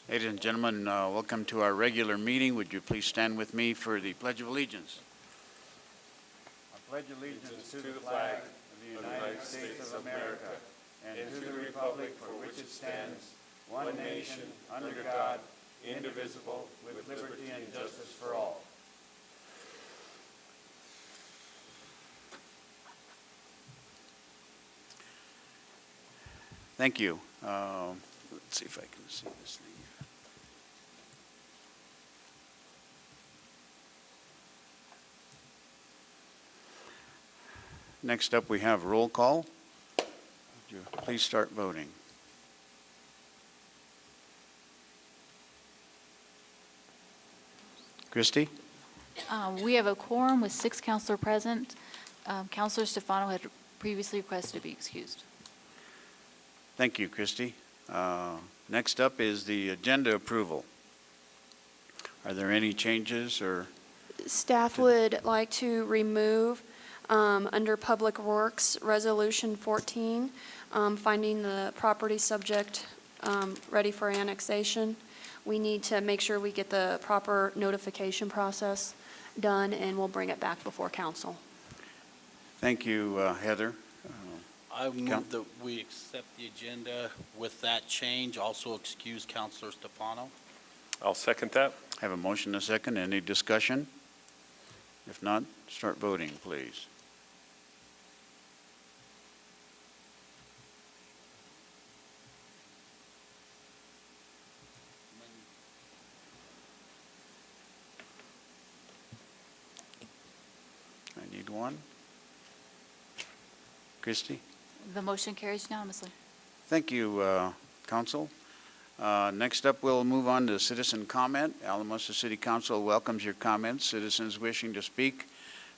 Ladies and gentlemen, welcome to our regular meeting. Would you please stand with me for the Pledge of Allegiance? I pledge allegiance to the flag of the United States of America and to the republic for which it stands, one nation, under God, indivisible, with liberty and justice for all. Thank you. Let's see if I can see this thing. Next up, we have roll call. Would you please start voting? Christy? We have a quorum with 6 counselors present. Counselor Stefano had previously requested to be excused. Thank you, Christy. Next up is the agenda approval. Are there any changes or? Staff would like to remove under Public Works, Resolution 14, finding the property subject ready for annexation. We need to make sure we get the proper notification process done, and we'll bring it back before council. Thank you, Heather. I move that we accept the agenda with that change, also excuse Councilor Stefano. I'll second that. Have a motion and a second. Any discussion? If not, start voting, please. I need one. Christy? The motion carries unanimously. Thank you, Council. Next up, we'll move on to citizen comment. Alamosa City Council welcomes your comments. Citizens wishing to speak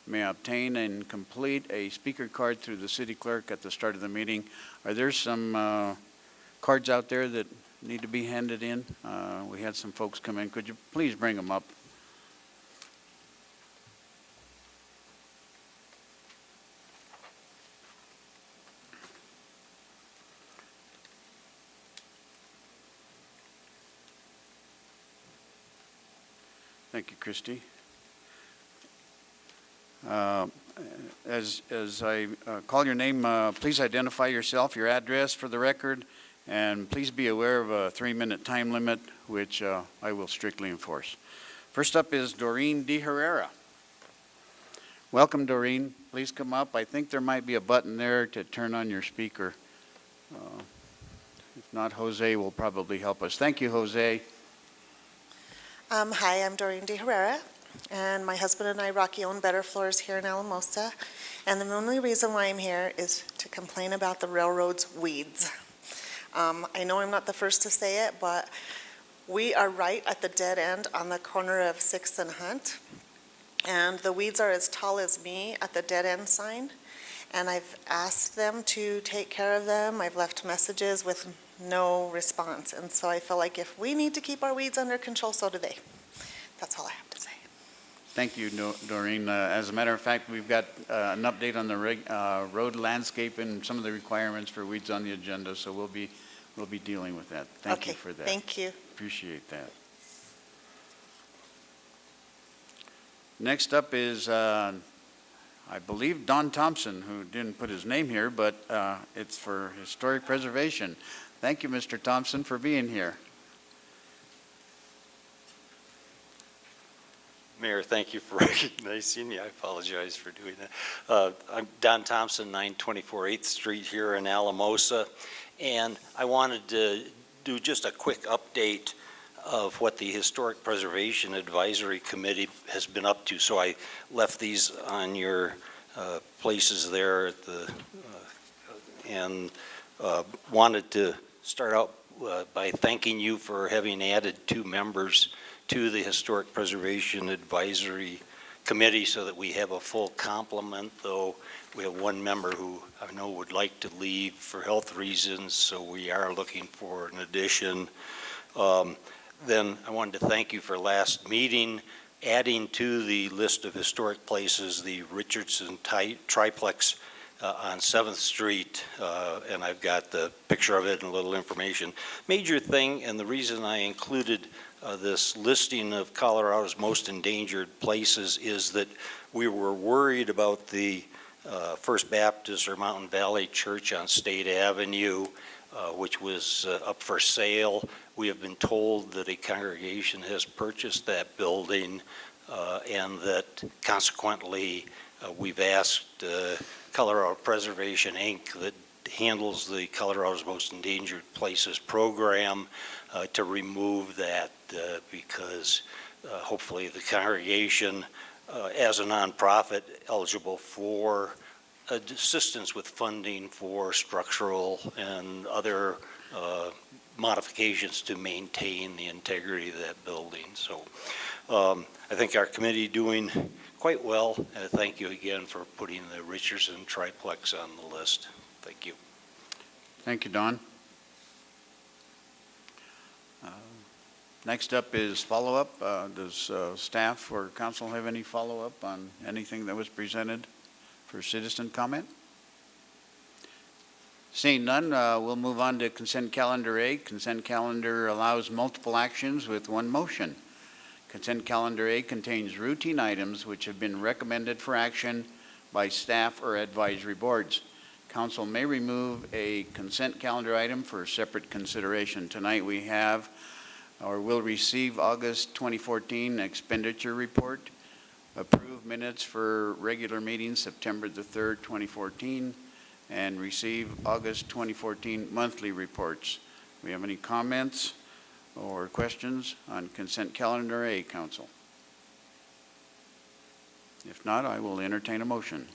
may obtain and complete a speaker card through the city clerk at the start of the meeting. Are there some cards out there that need to be handed in? We had some folks come in. Could you please bring them up? Thank you, Christy. As I call your name, please identify yourself, your address for the record, and please be aware of a 3-minute time limit, which I will strictly enforce. First up is Doreen De Herrera. Welcome, Doreen. Please come up. I think there might be a button there to turn on your speaker. If not, Jose will probably help us. Thank you, Jose. Hi, I'm Doreen De Herrera, and my husband and I, Rocky, own Better Floors here in Alamosa. And the only reason why I'm here is to complain about the railroad's weeds. I know I'm not the first to say it, but we are right at the dead end on the corner of 6th and Hunt. And the weeds are as tall as me at the dead end sign. And I've asked them to take care of them. I've left messages with no response. And so I feel like if we need to keep our weeds under control, so do they. That's all I have to say. Thank you, Doreen. As a matter of fact, we've got an update on the road landscape and some of the requirements for weeds on the agenda, so we'll be dealing with that. Thank you for that. Thank you. Appreciate that. Next up is, I believe, Don Thompson, who didn't put his name here, but it's for historic preservation. Thank you, Mr. Thompson, for being here. Mayor, thank you for recognizing me. I apologize for doing that. I'm Don Thompson, 924 8th Street here in Alamosa, and I wanted to do just a quick update of what the Historic Preservation Advisory Committee has been up to. So I left these on your places there at the, and wanted to start out by thanking you for having added 2 members to the Historic Preservation Advisory Committee so that we have a full complement, though we have 1 member who I know would like to leave for health reasons, so we are looking for an addition. Then I wanted to thank you for last meeting, adding to the list of historic places the Richardson Triplex on 7th Street, and I've got the picture of it and a little information. Major thing, and the reason I included this listing of Colorado's most endangered places is that we were worried about the First Baptist or Mountain Valley Church on State Avenue, which was up for sale. We have been told that a congregation has purchased that building, and that consequently we've asked Colorado Preservation, Inc., that handles the Colorado's Most Endangered Places program, to remove that because hopefully the congregation, as a nonprofit, eligible for assistance with funding for structural and other modifications to maintain the integrity of that building. So I think our committee doing quite well. Thank you again for putting the Richardson triplex on the list. Thank you. Thank you, Don. Next up is follow-up. Does staff or council have any follow-up on anything that was presented for citizen comment? Seeing none, we'll move on to consent calendar A. Consent calendar allows multiple actions with one motion. Consent calendar A contains routine items which have been recommended for action by staff or advisory boards. Council may remove a consent calendar item for separate consideration. Tonight we have or will receive August 2014 expenditure report, approve minutes for regular meetings September the 3rd, 2014, and receive August 2014 monthly reports. Do we have any comments or questions on consent calendar A, Council? If not, I will entertain a motion.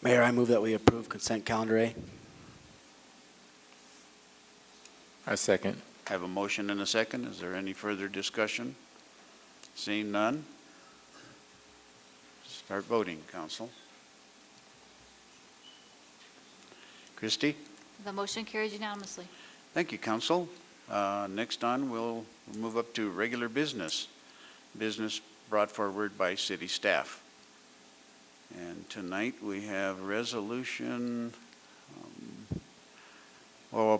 Mayor, I move that we approve consent calendar A. I second. I have a motion and a second. Is there any further discussion? Seeing none, start voting, Council. Christie? The motion carries unanimously. Thank you, Council. Next on, we'll move up to regular business. Business brought forward by city staff. And tonight we have resolution,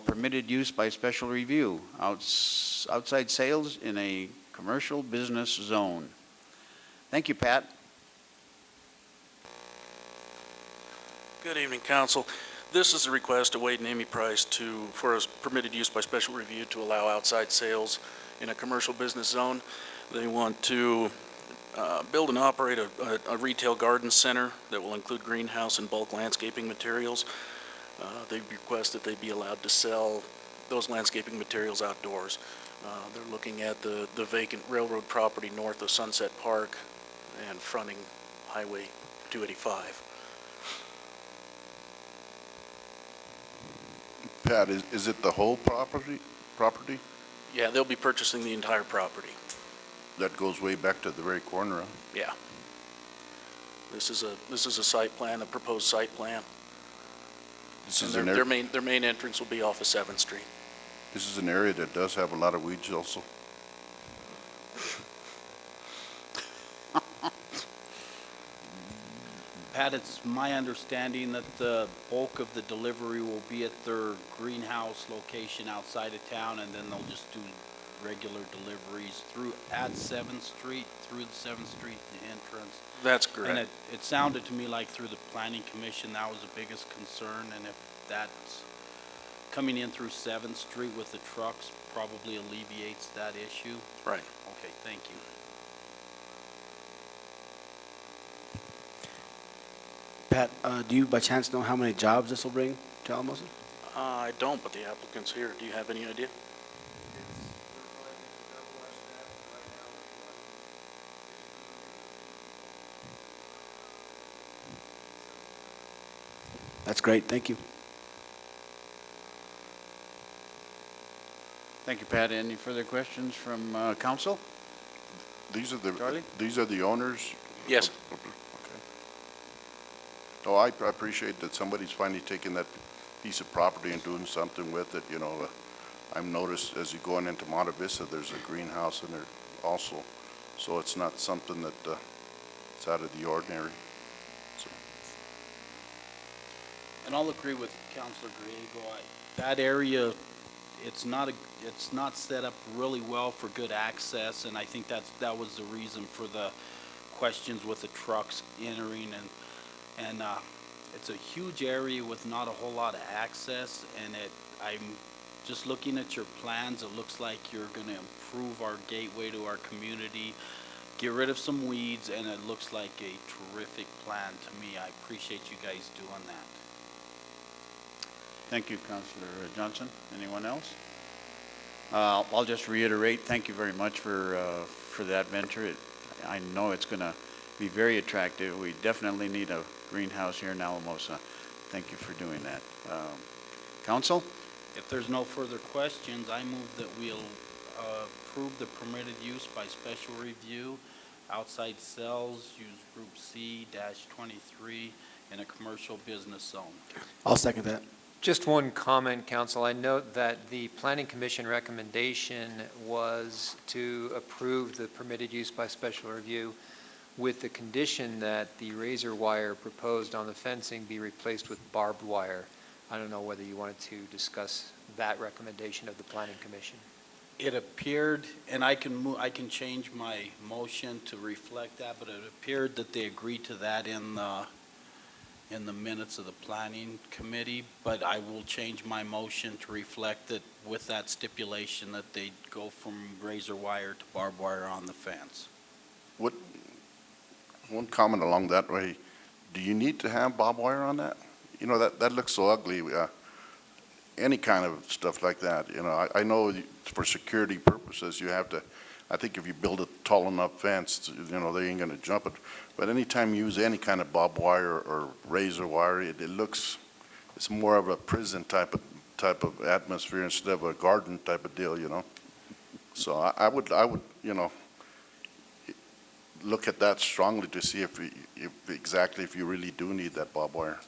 permitted use by special review, outside sales in a commercial business zone. Thank you, Pat. Good evening, Council. This is a request of Wade and Amy Price for a permitted use by special review to allow outside sales in a commercial business zone. They want to build and operate a retail garden center that will include greenhouse and bulk landscaping materials. They request that they be allowed to sell those landscaping materials outdoors. They're looking at the vacant railroad property north of Sunset Park and fronting Highway 285. Pat, is it the whole property? Yeah, they'll be purchasing the entire property. That goes way back to the very corner, huh? Yeah. This is a site plan, a proposed site plan. This is And their main entrance will be off of 7th Street. This is an area that does have a lot of weeds also. Pat, it's my understanding that the bulk of the delivery will be at their greenhouse location outside of town, and then they'll just do regular deliveries at 7th Street, through the 7th Street entrance. That's correct. And it sounded to me like through the planning commission, that was the biggest concern, and if that's coming in through 7th Street with the trucks probably alleviates that issue. Right. Okay, thank you. Pat, do you by chance know how many jobs this will bring to Alamosa? I don't, but the applicant's here. Do you have any idea? That's great, thank you. Thank you, Pat. Any further questions from council? These are Charlie? the owners? Yes. Okay. Oh, I appreciate that somebody's finally taking that piece of property and doing something with it, you know. I've noticed as you're going into Monte Vista, there's a greenhouse in there also. So it's not something that it's out of the ordinary. So. And I'll agree with Counselor Griego. That area, it's not set up really well for good access, and I think that was the reason for the questions with the trucks entering, and it's a huge area with not a whole lot of access, and I'm just looking at your plans, it looks like you're gonna improve our gateway to our community, get rid of some weeds, and it looks like a terrific plan to me. I appreciate you guys doing that. Thank you, Councilor Johnson. Anyone else? I'll just reiterate, thank you very much for that venture. I know it's going to be very attractive. We definitely need a greenhouse here in Alamosa. Thank you for doing that. Council? If there's no further questions, I move that we'll approve the permitted use by special review, outside sales, use group C-23 in a commercial business zone. I'll second that. Just one comment, Council. I note that the Planning Commission recommendation was to approve the permitted use by special review with the condition that the razor wire proposed on the fencing be replaced with barbed wire. I don't know whether you wanted to discuss that recommendation of the Planning Commission. It appeared, and I can change my motion to reflect that, but it appeared that they agreed to that in the minutes of the Planning Committee, but I will change my motion to reflect that with that stipulation that they go from razor wire to barbed wire on the fence. One comment along that way, do you need to have barbed wire on that? You know, that looks so ugly. Any kind of stuff like that, you know, I know for security purposes, you have to, I think if you build a tall enough fence, you know, they ain't gonna jump it. But anytime you use any kind of barbed wire or razor wire, it looks, it's more of a prison type of atmosphere instead of a garden type of deal, you know? So I would, you know, look at that strongly to see if you really do need that barbed wire.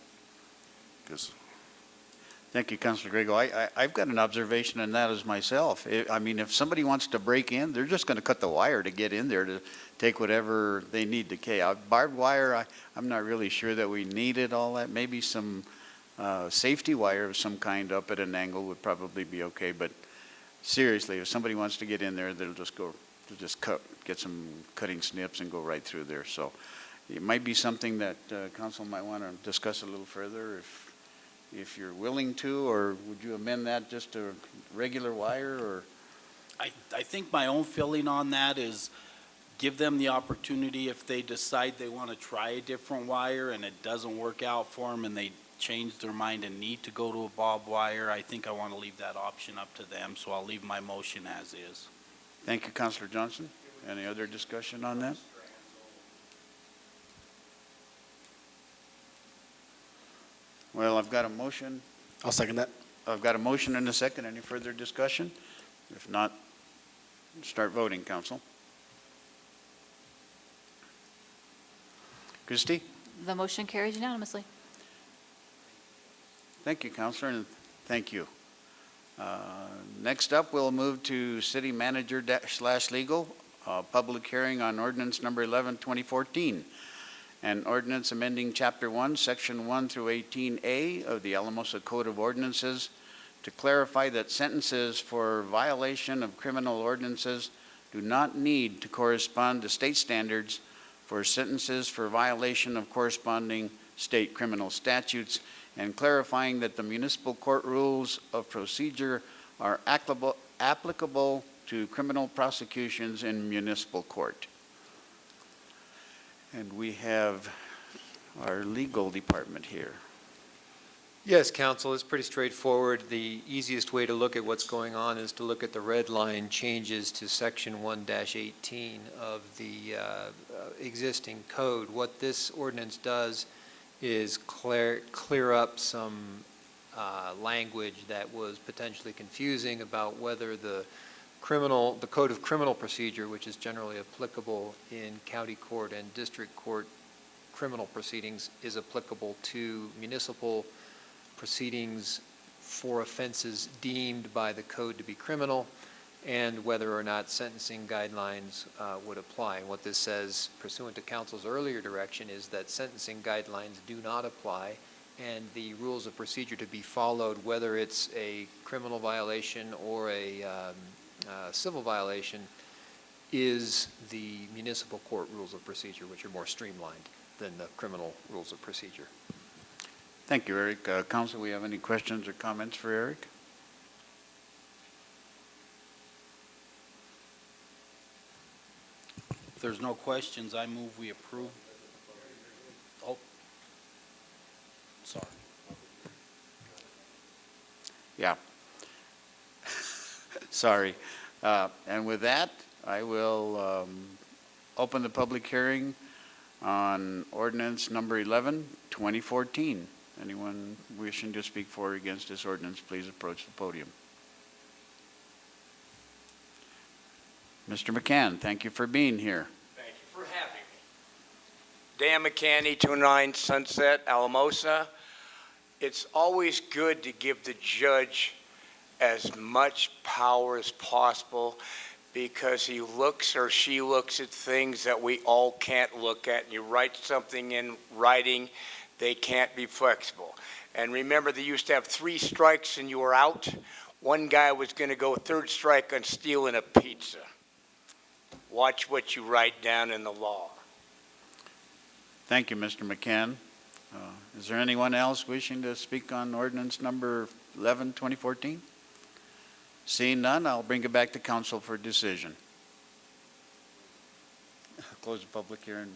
Because Thank you, Councilor Grego. I've got an observation on that as myself. I mean, if somebody wants to break in, they're just going to cut the wire to get in there to take whatever they need to carry out. Barbed wire, I'm not really sure that we needed all that. Maybe some safety wire of some kind up at an angle would probably be okay. But seriously, if somebody wants to get in there, they'll just get some cutting snips and go right through there. So it might be something that council might want to discuss a little further if you're willing to, or would you amend that just to regular wire, or? I think my own feeling on that is give them the opportunity if they decide they want to try a different wire and it doesn't work out for them and they change their mind and need to go to a barbed wire. I think I want to leave that option up to them, so I'll leave my motion as is. Thank you, Councilor Johnson. Any other discussion on that? Well, I've got a motion. I'll second that. I've got a motion and a second. Any further discussion? If not, start voting, council. Christie? The motion carries unanimously. Thank you, Councilor, and thank you. Next up, we'll move to City Manager / Legal, public hearing on ordinance number 11, 2014. An ordinance amending Chapter 1, Section 1 through 18A of the Alamosa Code of Ordinances to clarify that sentences for violation of criminal ordinances do not need to correspond to state standards for sentences for violation of corresponding state criminal statutes, and clarifying that the municipal court rules of procedure are applicable to criminal prosecutions in municipal court. And we have our legal department here. Yes, Council, it's pretty straightforward. The easiest way to look at what's going on is to look at the red line changes to Section 1-18 of the existing code. What this ordinance does is clear up some language that was potentially confusing about whether the Code of Criminal Procedure, which is generally applicable in county court and district court criminal proceedings, is applicable to municipal proceedings for offenses deemed by the code to be criminal, and whether or not sentencing guidelines would apply. And what this says, pursuant to council's earlier direction, is that sentencing guidelines do not apply and the rules of procedure to be followed, whether it's a criminal violation or a civil violation, is the municipal court rules of procedure, which are more streamlined than the criminal rules of procedure. Thank you, Eric. Council, we have any questions or comments for Eric? If there's no questions, I move we approve. Oh, sorry. Yeah. Sorry. And with that, I will open the public hearing on ordinance number 11, 2014. Anyone wishing to speak for or against this ordinance, please approach the podium. Mr. McCann, thank you for being here. Thank you for having me. Dan McCanny, 29 Sunset, Alamosa. It's always good to give the judge as much power as possible because he looks or she looks at things that we all can't look at. And you write something in writing, they can't be flexible. And remember, they used to have 3 strikes and you were out. One guy was going to go 3rd strike on stealing a pizza. Watch what you write down in the law. Thank you, Mr. McCann. Is there anyone else wishing to speak on ordinance number 11, 2014? Seeing none, I'll bring it back to council for decision. Close the public hearing.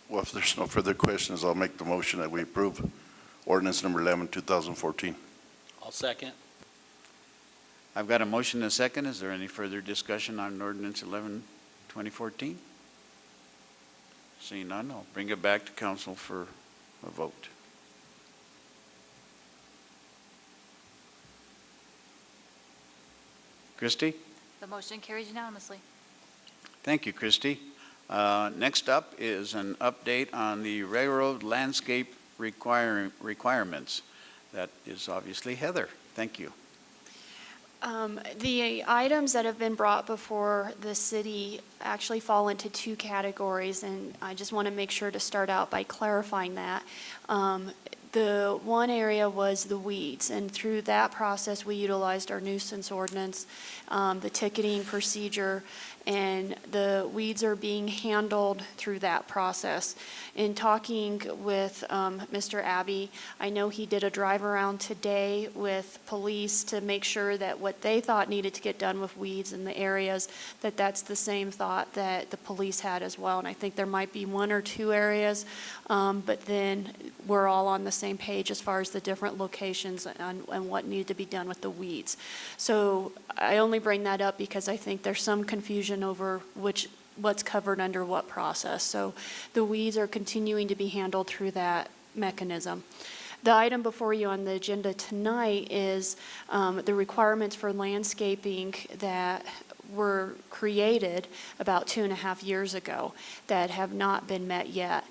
Well, if there's no further questions, I'll make the motion that we approve ordinance number 11, 2014. I'll second. I've got a motion and a second. Is there any further discussion on ordinance 11, 2014? Seeing none, I'll bring it back to council for a vote. Christie? The motion carries unanimously. Thank you, Christie. Next up is an update on the railroad landscape requirements. That is obviously Heather. Thank you. The items that have been brought before the city actually fall into 2 categories, and I just want to make sure to start out by clarifying that. The one area was the weeds, and through that process, we utilized our nuisance ordinance, the ticketing procedure, and the weeds are being handled through that process. In talking with Mr. Abbey, I know he did a drive around today with police to make sure that what they thought needed to get done with weeds in the areas, that's the same thought that the police had as well. And I think there might be 1 or 2 areas, but then we're all on the same page as far as the different locations and what needed to be done with the weeds. So I only bring that up because I think there's some confusion over what's covered under what process. So the weeds are continuing to be handled through that mechanism. The item before you on the agenda tonight is the requirements for landscaping that were created about 2.5 years ago that have not been met yet.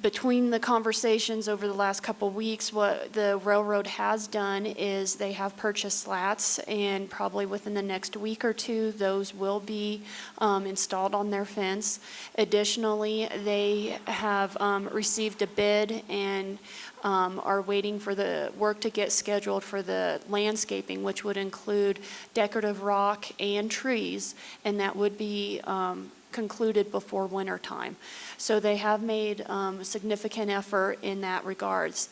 Between the conversations over the last couple weeks, what the railroad has done is they have purchased slats, and probably within the next week or 2, those will be installed on their fence. Additionally, they have received a bid and are waiting for the work to get scheduled for the landscaping, which would include decorative rock and trees, and that would be concluded before winter time. So they have made a significant effort in that regards.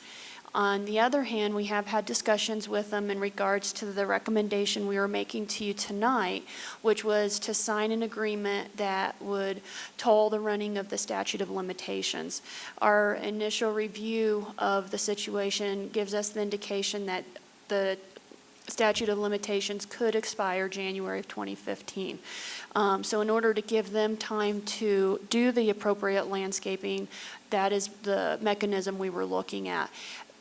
On the other hand, we have had discussions with them in regards to the recommendation we were making to you tonight, which was to sign an agreement that would toll the running of the statute of limitations. Our initial review of the situation gives us the indication that the statute of limitations could expire January of 2015. So in order to give them time to do the appropriate landscaping, that is the mechanism we were looking at.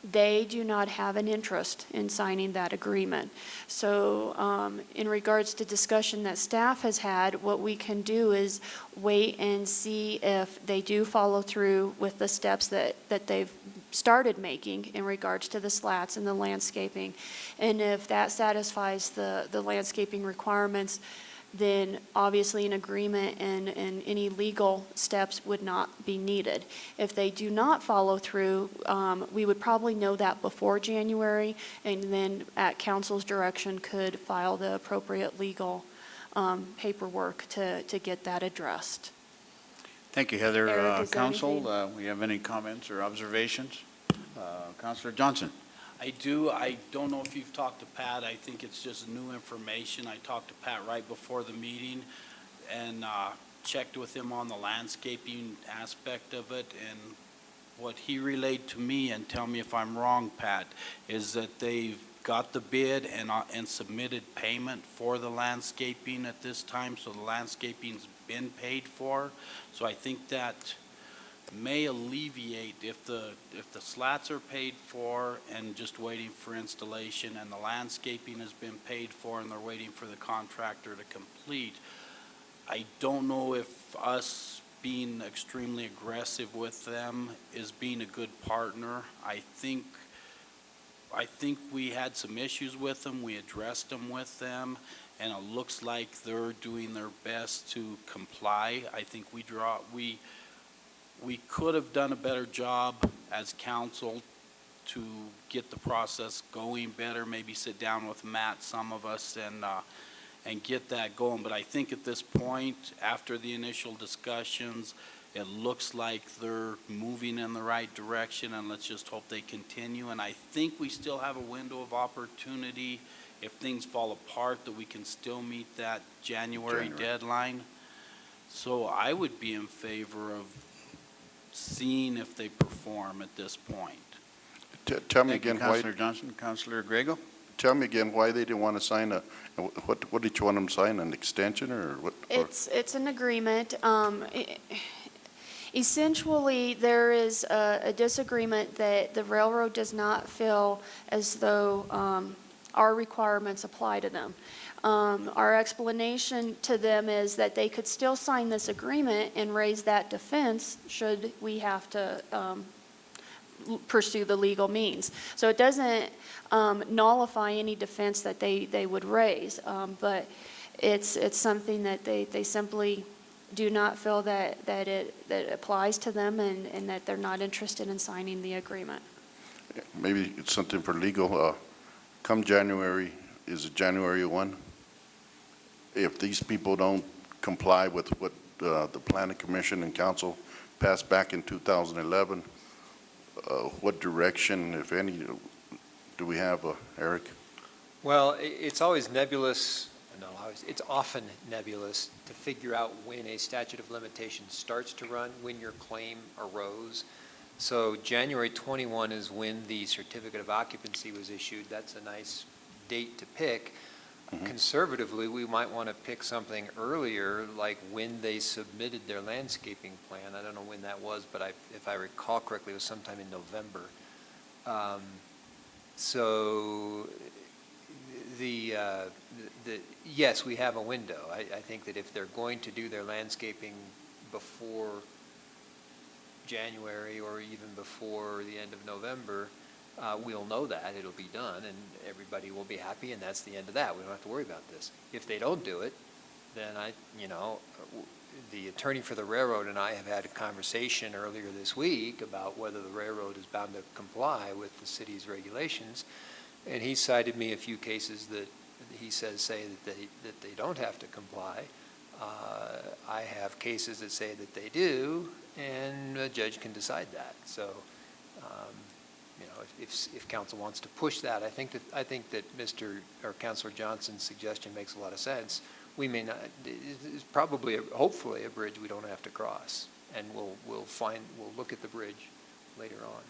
They do not have an interest in signing that agreement. So in regards to discussion that staff has had, what we can do is wait and see if they do follow through with the steps that they've started making in regards to the slats and the landscaping. And if that satisfies the landscaping requirements, then obviously an agreement and any legal steps would not be needed. If they do not follow through, we would probably know that before January, and then at council's direction could file the appropriate legal paperwork to get that addressed. Thank you, Heather. Eric, is there Council, anything? we have any comments or observations? Councilor Johnson? I do. I don't know if you've talked to Pat. I think it's just new information. I talked to Pat right before the meeting and checked with him on the landscaping aspect of it. And what he relayed to me, and tell me if I'm wrong, Pat, is that they've got the bid and submitted payment for the landscaping at this time. So the landscaping's been paid for. So I think that may alleviate if the slats are paid for and just waiting for installation, and the landscaping has been paid for and they're waiting for the contractor to complete. I don't know if us being extremely aggressive with them is being a good partner. I think we had some issues with them. We addressed them with them, and it looks like they're doing their best to comply. I think we could have done a better job as council to get the process going better, maybe sit down with Matt, some of us, and get that going. But I think at this point, after the initial discussions, it looks like they're moving in the right direction, and let's just hope they continue. And I think we still have a window of opportunity if things fall apart, that we can still meet that January deadline. So I would be in favor of seeing if they perform at this point. Tell me Thank you, again why, Councilor Johnson. Councilor Grego? tell me again why they didn't want to sign what did you want them to sign, an extension or what? It's an agreement. Essentially, there is a disagreement that the railroad does not feel as though our requirements apply to them. Our explanation to them is that they could still sign this agreement and raise that defense should we have to pursue the legal means. So it doesn't nullify any defense that they would raise, but it's something that they simply do not feel that it applies to them, and that they're not interested in signing the agreement. Maybe it's something for legal. Come January, is it January 1? If these people don't comply with what the Planning Commission and Council passed back in 2011, what direction, if any, do we have, Eric? Well, it's always nebulous, not always, it's often nebulous to figure out when a statute of limitations starts to run, when your claim arose. So January 21 is when the certificate of occupancy was issued. That's a nice date to pick. Mm-hmm. Conservatively, we might want to pick something earlier, like when they submitted their landscaping plan. I don't know when that was, but if I recall correctly, it was sometime in November. So yes, we have a window. I think that if they're going to do their landscaping before January or even before the end of November, we'll know that it'll be done and everybody will be happy, and that's the end of that. We don't have to worry about this. If they don't do it, then the attorney for the railroad and I have had a conversation earlier this week about whether the railroad is bound to comply with the city's regulations, and he cited me a few cases that he says say that they don't have to comply. I have cases that say that they do, and a judge can decide that. So, if council wants to push that, I think that Mr. or Councilor Johnson's suggestion makes a lot of sense. We may not. It's probably, hopefully, a bridge we don't have to cross, and we'll look at the bridge later on.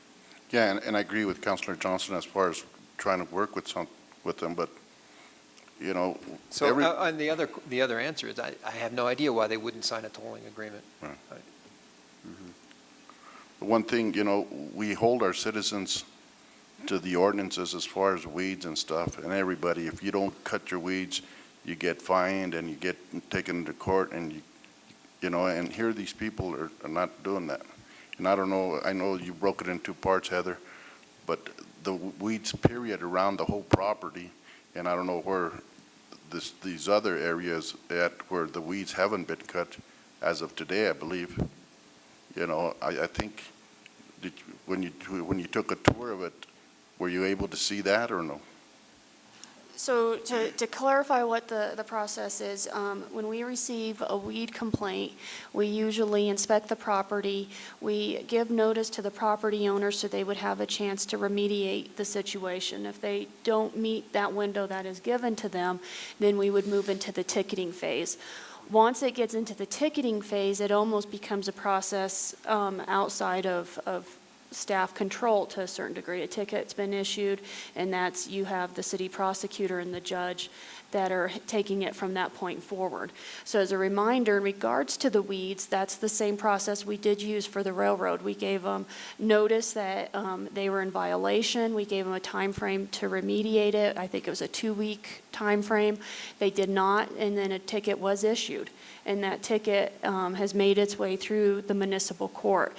Yeah, and I agree with Councilor Johnson as far as trying to work with them, but So, and the other answer is I have no idea why they wouldn't sign a tolling agreement. Right. Mm-hmm. One thing, we hold our citizens to the ordinances as far as weeds and stuff, and everybody, if you don't cut your weeds, you get fined and you get taken to court, and and here these people are not doing that. And I don't know, I know you broke it in two parts, Heather, but the weeds period around the whole property, and I don't know where these other areas where the weeds haven't been cut as of today, I believe. You know, I think, when you took a tour of it, were you able to see that or no? So to clarify what the process is, when we receive a weed complaint, we usually inspect the property. We give notice to the property owner so they would have a chance to remediate the situation. If they don't meet that window that is given to them, then we would move into the ticketing phase. Once it gets into the ticketing phase, it almost becomes a process outside of staff control to a certain degree. A ticket's been issued, and that's, you have the city prosecutor and the judge that are taking it from that point forward. So as a reminder, in regards to the weeds, that's the same process we did use for the railroad. We gave them notice that they were in violation. We gave them a time frame to remediate it. I think it was a 2-week time frame. They did not, and then a ticket was issued. And that ticket has made its way through the municipal court.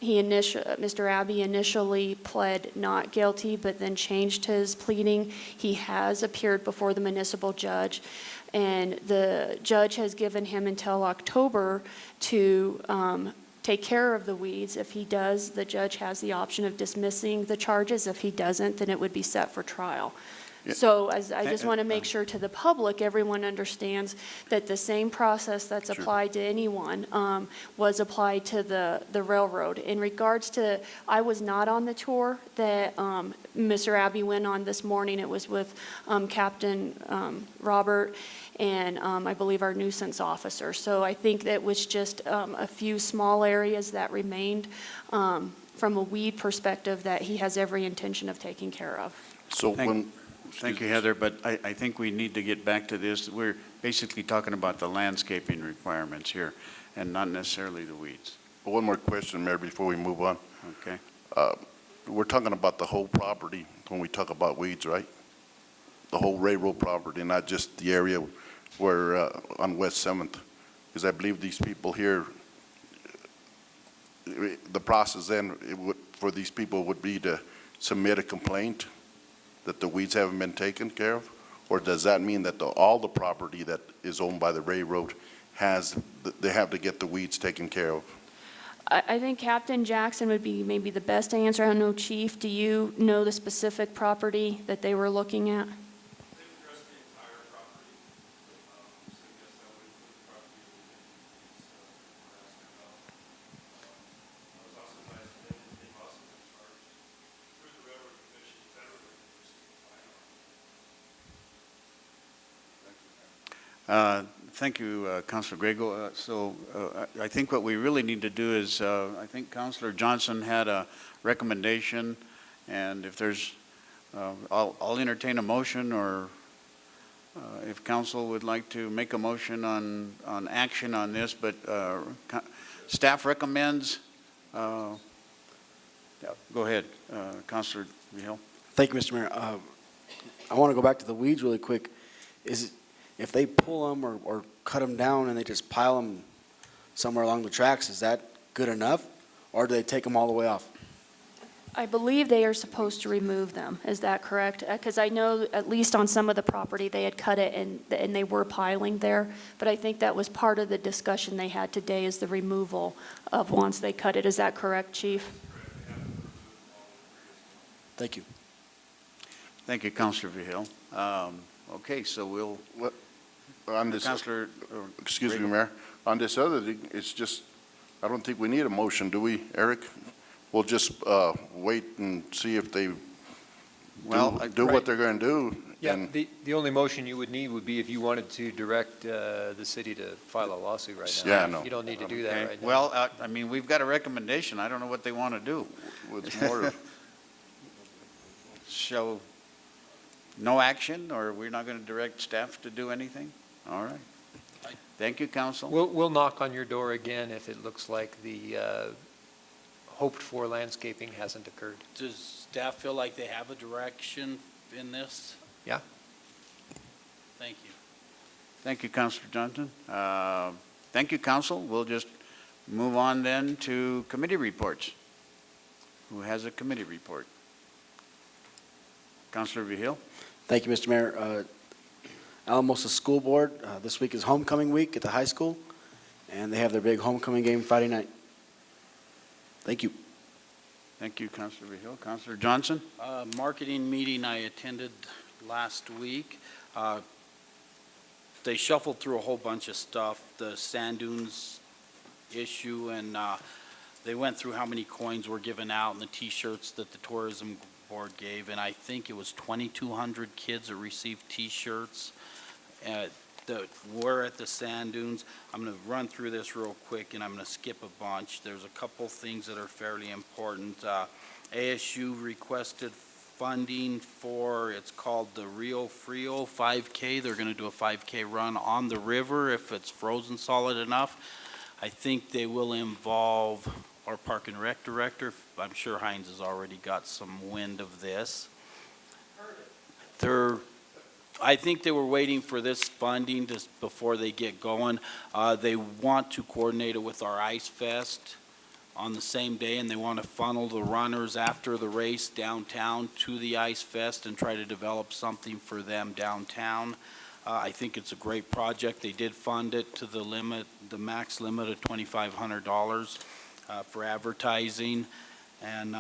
Mr. Abbey initially pled not guilty, but then changed his pleading. He has appeared before the municipal judge, and the judge has given him until October to take care of the weeds. If he does, the judge has the option of dismissing the charges. If he doesn't, then it would be set for trial. So I just want to make sure to the public, everyone understands that the same process that's applied to anyone was applied to the railroad. In regards to, I was not on the tour that Mr. Abbey went on this morning. It was with Captain Robert and I believe our nuisance officer. So I think that was just a few small areas that remained from a weed perspective that he has every intention of taking care of. So Thank you, Heather, but I think we need to get back to this. We're basically talking about the landscaping requirements here and not necessarily the weeds. One more question, Mayor, before we move on. Okay. We're talking about the whole property when we talk about weeds, right? The whole railroad property, not just the area where on West 7th. Because I believe these people here, the process then for these people would be to submit a complaint that the weeds haven't been taken care of? Or does that mean that all the property that is owned by the railroad they have to get the weeds taken care of? I think Captain Jackson would be maybe the best answer. I don't know, Chief, do you know the specific property that they were looking at? Thank you, Councilor Grego. I think what we really need to do is, I think Councilor Johnson had a recommendation, and if there's, I'll entertain a motion, or if council would like to make a motion on action on this, but staff recommends, go ahead, Councilor Vigil. Thank you, Mr. Mayor. I want to go back to the weeds really quick. If they pull them or cut them down and they just pile them somewhere along the tracks, is that good enough? Or do they take them all the way off? I believe they are supposed to remove them. Is that correct? Because I know at least on some of the property they had cut it and they were piling there. But I think that was part of the discussion they had today, is the removal of once they cut it. Is that correct, Chief? Thank you. Thank you, Councilor Vigil. Okay, so we'll. On this, Councilor, excuse me, Mayor. On this other thing, it's just, I don't think we need a motion, do we, Eric? We'll just wait and see if they do what they're going to do. Yeah, the only motion you would need would be if you wanted to direct the city to file a lawsuit right now. Yeah, I know. You don't need to do that right now. Well, I mean, we've got a recommendation. I don't know what they want to do. It's more So, no action, or we're not going to direct staff to do anything? All right. Thank you, council. We'll knock on your door again if it looks like the hoped-for landscaping hasn't occurred. Does staff feel like they have a direction in this? Yeah. Thank you. Thank you, Councilor Johnson. Thank you, council. We'll just move on then to committee reports. Who has a committee report? Councilor Vigil. Thank you, Mr. Mayor. Alamosa School Board. This week is homecoming week at the high school, and they have their big homecoming game Friday night. Thank you. Thank you, Councilor Vehil. Councilor Johnson? Marketing meeting I attended last week. They shuffled through a whole bunch of stuff, the sand dunes issue, and they went through how many coins were given out and the T-shirts that the tourism board gave, and I think it was 2,200 kids that received T-shirts that were at the sand dunes. I'm going to run through this real quick, and I'm going to skip a bunch. There's a couple things that are fairly important. ASU requested funding for, it's called the Rio Frio 5K. They're going to do a 5K run on the river if it's frozen solid enough. I think they will involve our Park and Rec director. I'm sure Heinz has already got some wind of this. I think they were waiting for this funding just before they get going. They want to coordinate it with our Ice Fest on the same day, and they want to funnel the runners after the race downtown to the Ice Fest and try to develop something for them downtown. I think it's a great project. They did fund it to the limit, the max limit of $2,500 for advertising, and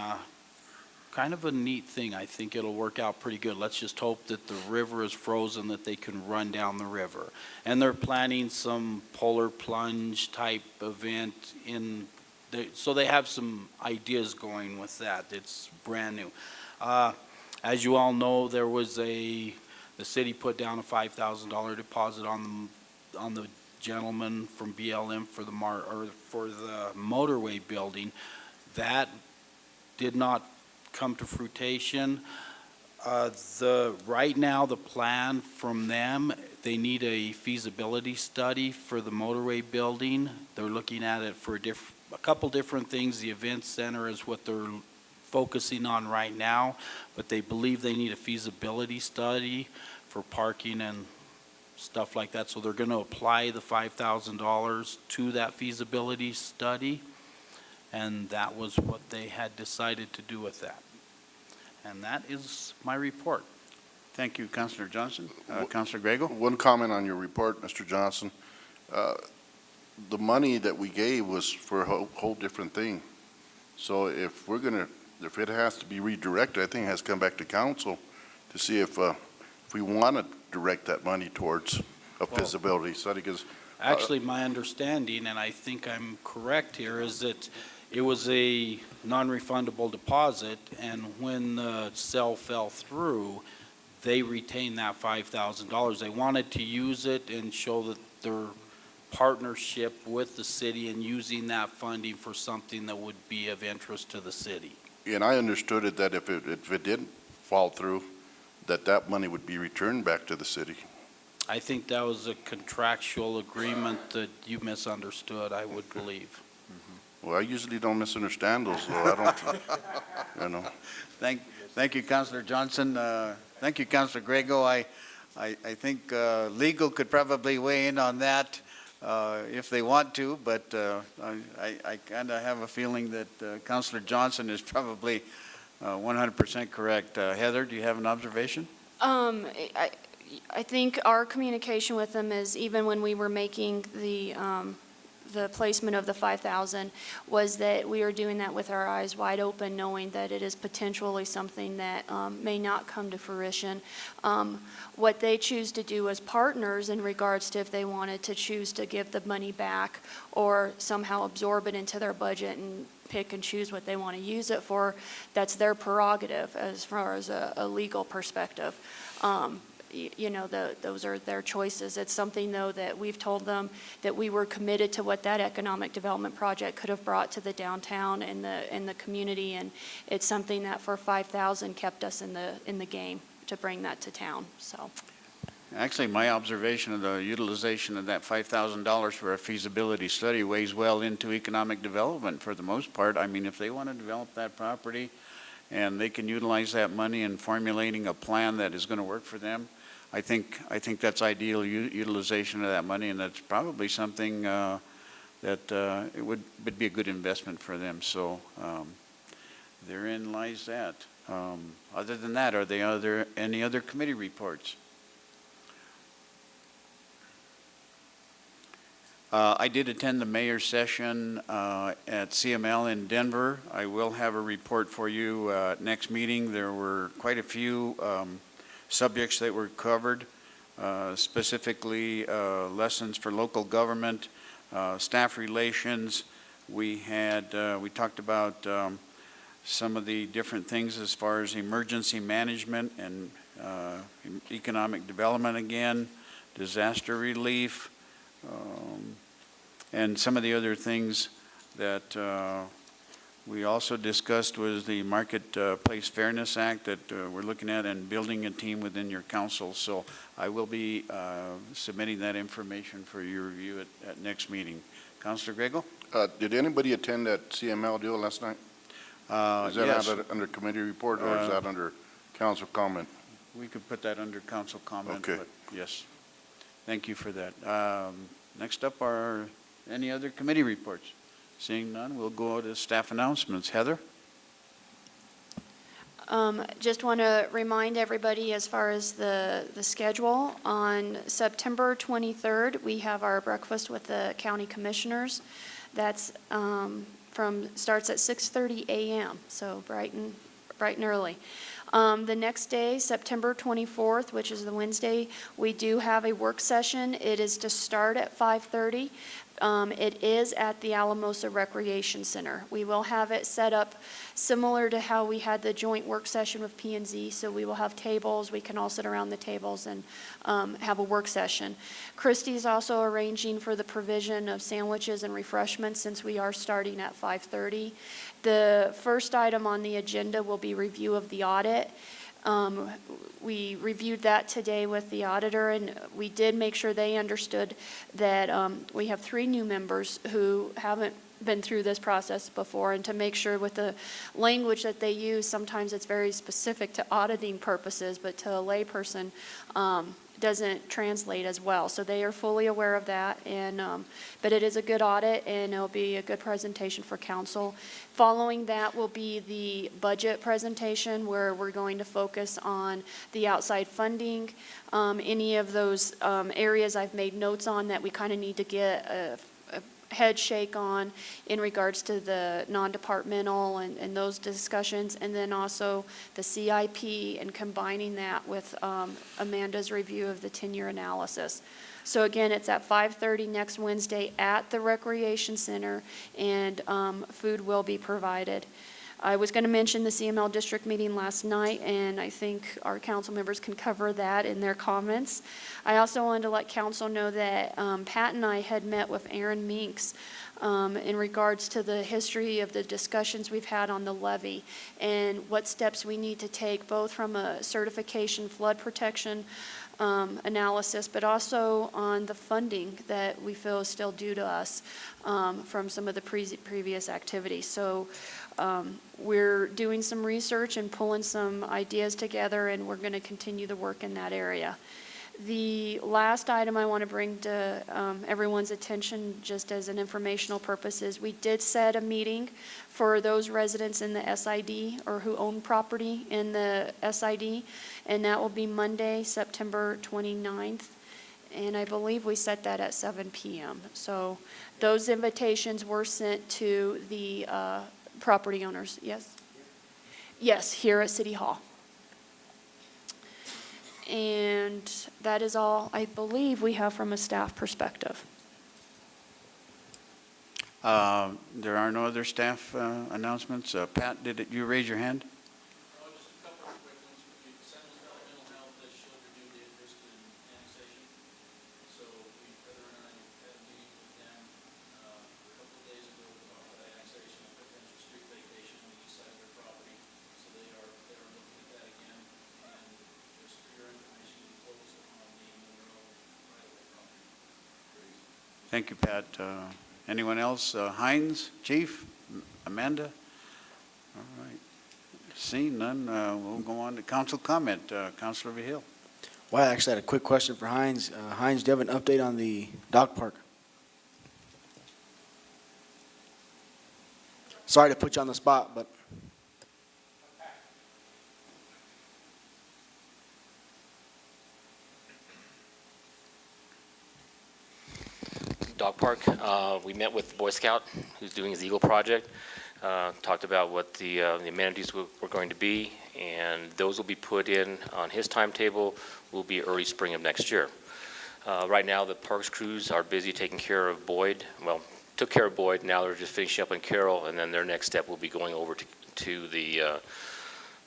kind of a neat thing. I think it'll work out pretty good. Let's just hope that the river is frozen, that they can run down the river. And they're planning some polar plunge type event so they have some ideas going with that. It's brand new. As you all know, there was the city put down a $5,000 deposit on the gentleman from BLM for the motorway building. That did not come to fruition. Right now, the plan from them, they need a feasibility study for the motorway building. They're looking at it for a couple different things. The event center is what they're focusing on right now, but they believe they need a feasibility study for parking and stuff like that. So they're going to apply the $5,000 to that feasibility study, and that was what they had decided to do with that. And that is my report. Thank you, Councilor Johnson. Councilor Grego? One comment on your report, Mr. Johnson. The money that we gave was for a whole different thing. So if it has to be redirected, I think it has to come back to council to see if we want to direct that money towards a feasibility study. Because actually, my understanding, and I think I'm correct here, is that it was a non-refundable deposit, and when the sale fell through, they retained that $5,000. They wanted to use it and show that their partnership with the city and using that funding for something that would be of interest to the city. And I understood it that if it didn't fall through, that money would be returned back to the city. I think that was a contractual agreement that you misunderstood, I would believe. Well, I usually don't misunderstand those, though. I don't, you know. Thank you, Councilor Johnson. Thank you, Councilor Grego. I think legal could probably weigh in on that if they want to, but I kind of have a feeling that Councilor Johnson is probably 100% correct. Heather, do you have an observation? I think our communication with them is, even when we were making the placement of the 5,000, was that we are doing that with our eyes wide open, knowing that it is potentially something that may not come to fruition. What they choose to do as partners in regards to if they wanted to choose to give the money back or somehow absorb it into their budget and pick and choose what they want to use it for, that's their prerogative as far as a legal perspective. You know, those are their choices. It's something, though, that we've told them that we were committed to what that economic development project could have brought to the downtown and the community, and it's something that for 5,000 kept us in the game to bring that to town. So, actually, my observation of the utilization of that $5,000 for a feasibility study weighs well into economic development for the most part. I mean, if they want to develop that property and they can utilize that money in formulating a plan that is going to work for them, I think that's ideal utilization of that money, and that's probably something that it would be a good investment for them. So therein lies that. Other than that, are there any other committee reports? I did attend the mayor's session at CML in Denver. I will have a report for you next meeting. There were quite a few subjects that were covered, specifically lessons for local government, staff relations. We talked about some of the different things as far as emergency management and economic development again, disaster relief, and some of the other things that we also discussed was the Marketplace Fairness Act that we're looking at and building a team within your council. So I will be submitting that information for your review at next meeting. Councilor Grego? Did anybody attend that CML deal last night? Is that Yes. under committee report or is that under council comment? We could put that under council comment. Okay. But yes. Thank you for that. Next up are any other committee reports? Seeing none, we'll go to staff announcements. Heather? Just want to remind everybody as far as the schedule, on September 23rd, we have our breakfast with the county commissioners. That's starts at 6:30 a.m., so bright and early. The next day, September 24th, which is the Wednesday, we do have a work session. It is to start at 5:30. It is at the Alamosa Recreation Center. We will have it set up similar to how we had the joint work session with P&Z, so we will have tables. We can all sit around the tables and have a work session. Christy's also arranging for the provision of sandwiches and refreshments since we are starting at 5:30. The first item on the agenda will be review of the audit. We reviewed that today with the auditor, and we did make sure they understood that we have 3 new members who haven't been through this process before, and to make sure with the language that they use, sometimes it's very specific to auditing purposes, but to a layperson, doesn't translate as well. So they are fully aware of that, and but it is a good audit, and it'll be a good presentation for council. Following that will be the budget presentation, where we're going to focus on the outside funding, any of those areas I've made notes on that we kind of need to get a head shake on in regards to the non-departmental and those discussions, and then also the CIP and combining that with Amanda's review of the 10-year analysis. So again, it's at 5:30 next Wednesday at the Recreation Center, and food will be provided. I was going to mention the CML district meeting last night, and I think our council members can cover that in their comments. I also wanted to let council know that Pat and I had met with Aaron Minks in regards to the history of the discussions we've had on the levee and what steps we need to take, both from a certification flood protection analysis, but also on the funding that we feel is still due to us from some of the previous activities. So we're doing some research and pulling some ideas together, and we're going to continue the work in that area. The last item I want to bring to everyone's attention, just as an informational purpose, is we did set a meeting for those residents in the SID or who own property in the SID, and that will be Monday, September 29th. And I believe we set that at 7 p.m. So those invitations were sent to the property owners. Yes? Yes, here at City Hall. And that is all I believe we have from a staff perspective. There are no other staff announcements. Pat, did you raise your hand? Just a couple of quick ones. Central Developmental Health has showed renewed interest in annexation. So Heather and I had a meeting with them a couple of days ago to talk about annexation of potential street vacation on the east side of their property. So they are looking at that again. And just for your information, we closed on the Monroe right-of-way property. Thank you, Pat. Anyone else? Hines, Chief, Amanda? All right. Seeing none, we'll go on to council comment. Councilor Vigil. Well, I actually had a quick question for Hines. Hines, do you have an update on the dog park? Sorry to put you on the spot, but. dog park. We met with Boy Scout, who's doing his Eagle project, talked about what the amenities were going to be, and those will be put in on his timetable, will be early spring of next year. Right now, the parks crews are busy taking care of Boyd. Well, took care of Boyd, now they're just finishing up in Carroll, and then their next step will be going over to the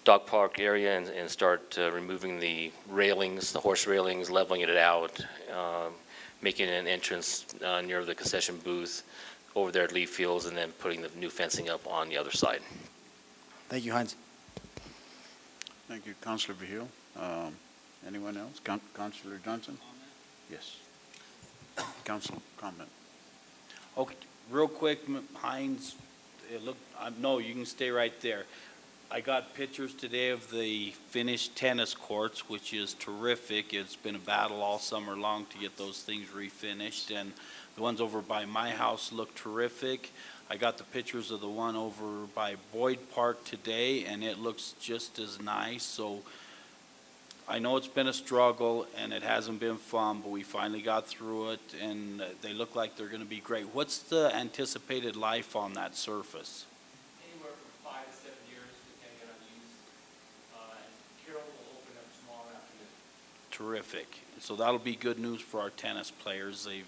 dog park area and start removing the railings, the horse railings, leveling it out, making an entrance near the concession booth over there at Lee Fields, and then putting the new fencing up on the other side. Thank you, Heinz. Thank you, Councilor Vehil. Anyone else? Councilor Johnson? Yes. Council comment. Okay, real quick, Heinz, no, you can stay right there. I got pictures today of the finished tennis courts, which is terrific. It's been a battle all summer long to get those things refinished, and the ones over by my house look terrific. I got the pictures of the one over by Boyd Park today, and it looks just as nice. So I know it's been a struggle, and it hasn't been fun, but we finally got through it, and they look like they're going to be great. What's the anticipated life on that surface? Anywhere from 5 to 7 years, depending on use. And Carroll will open up tomorrow afternoon. Terrific. So that'll be good news for our tennis players. They've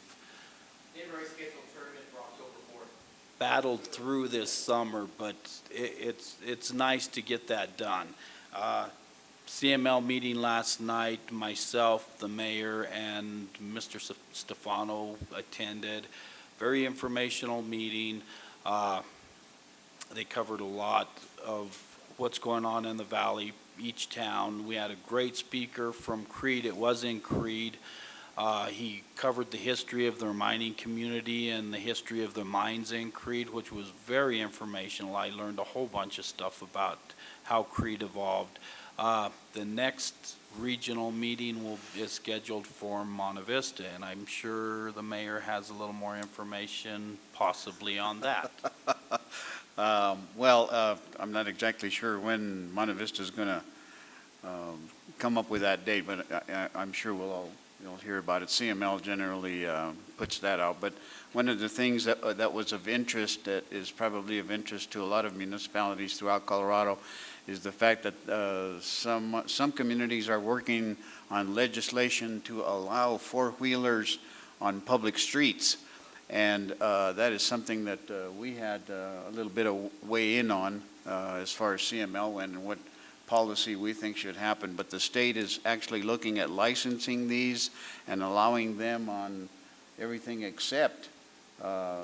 Already scheduled tournament for October 4th. battled through this summer, but it's nice to get that done. CML meeting last night, myself, the mayor, and Mr. Stefano attended. Very informational meeting. They covered a lot of what's going on in the valley, each town. We had a great speaker from Creed. It was in Creed. He covered the history of their mining community and the history of the mines in Creed, which was very informational. I learned a whole bunch of stuff about how Creed evolved. The next regional meeting is scheduled for Monte Vista, and I'm sure the mayor has a little more information possibly on that. I'm not exactly sure when Monte Vista is going to come up with that date, but I'm sure you'll hear about it. CML generally puts that out. But one of the things that was of interest, that is probably of interest to a lot of municipalities throughout Colorado, is the fact that some communities are working on legislation to allow four-wheelers on public streets. And that is something that we had a little bit of weigh in on as far as CML went and what policy we think should happen. But the state is actually looking at licensing these and allowing them on everything except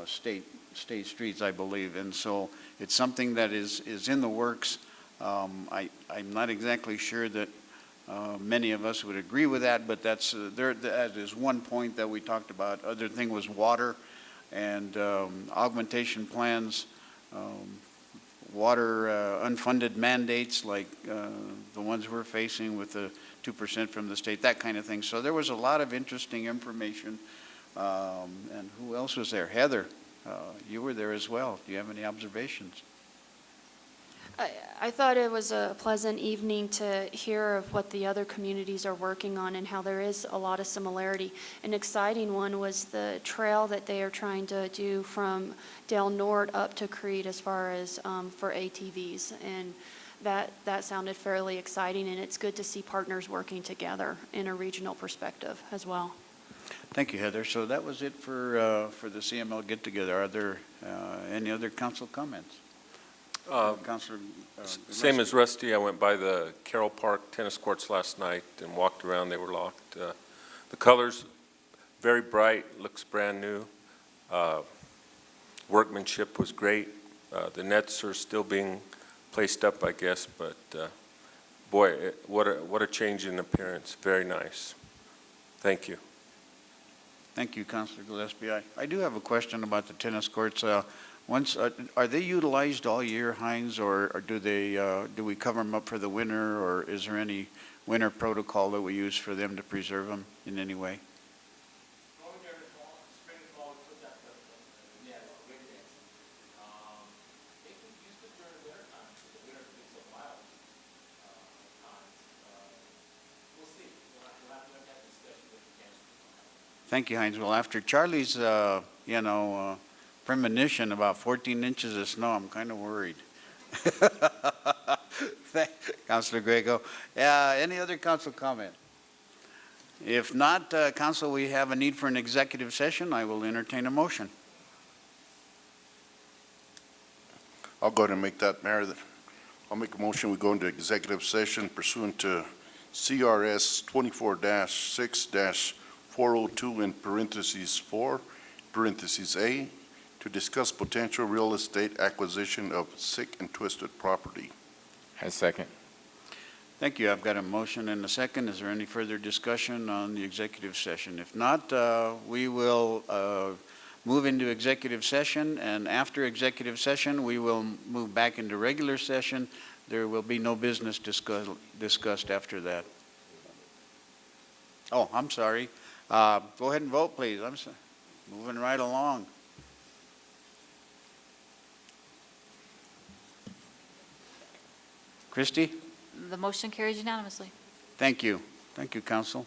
state streets, I believe. And so it's something that is in the works. I'm not exactly sure that many of us would agree with that, but that is one point that we talked about. Other thing was water and augmentation plans, water unfunded mandates like the ones we're facing with the 2% from the state, that kind of thing. So there was a lot of interesting information. And who else was there? Heather, you were there as well. Do you have any observations? I thought it was a pleasant evening to hear of what the other communities are working on and how there is a lot of similarity. An exciting one was the trail that they are trying to do from Del Norte up to Creed as far as for ATVs. And that sounded fairly exciting, and it's good to see partners working together in a regional perspective as well. Thank you, Heather. So that was it for the CML get-together. Are there any other council comments? Councilor Same as Rusty, I went by the Carroll Park tennis courts last night and walked around. They were locked. The colors, very bright, looks brand new. Workmanship was great. The nets are still being placed up, I guess, but boy, what a change in appearance. Very nice. Thank you. Thank you, Councilor Gillespie. I do have a question about the tennis courts. Are they utilized all year, Heinz, or do we cover them up for the winter, or is there any winter protocol that we use for them to preserve them in any way? Thank you, Heinz. Well, after Charlie's premonition about 14 inches of snow. I'm kind of worried. Councilor Grego. Any other council comment? If not, council, we have a need for an executive session. I will entertain a motion. I'll go ahead and make that, Mayor. I'll make a motion, we go into executive session pursuant to CRS 24-6-402 in parentheses 4, parentheses A, to discuss potential real estate acquisition of sick and twisted property. I second. Thank you. I've got a motion and a second. Is there any further discussion on the executive session? If not, we will move into executive session, and after executive session, we will move back into regular session. There will be no business discussed after that. Oh, I'm sorry. Go ahead and vote, please. I'm sorry. Moving right along. Christie? The motion carries unanimously. Thank you. Thank you, council.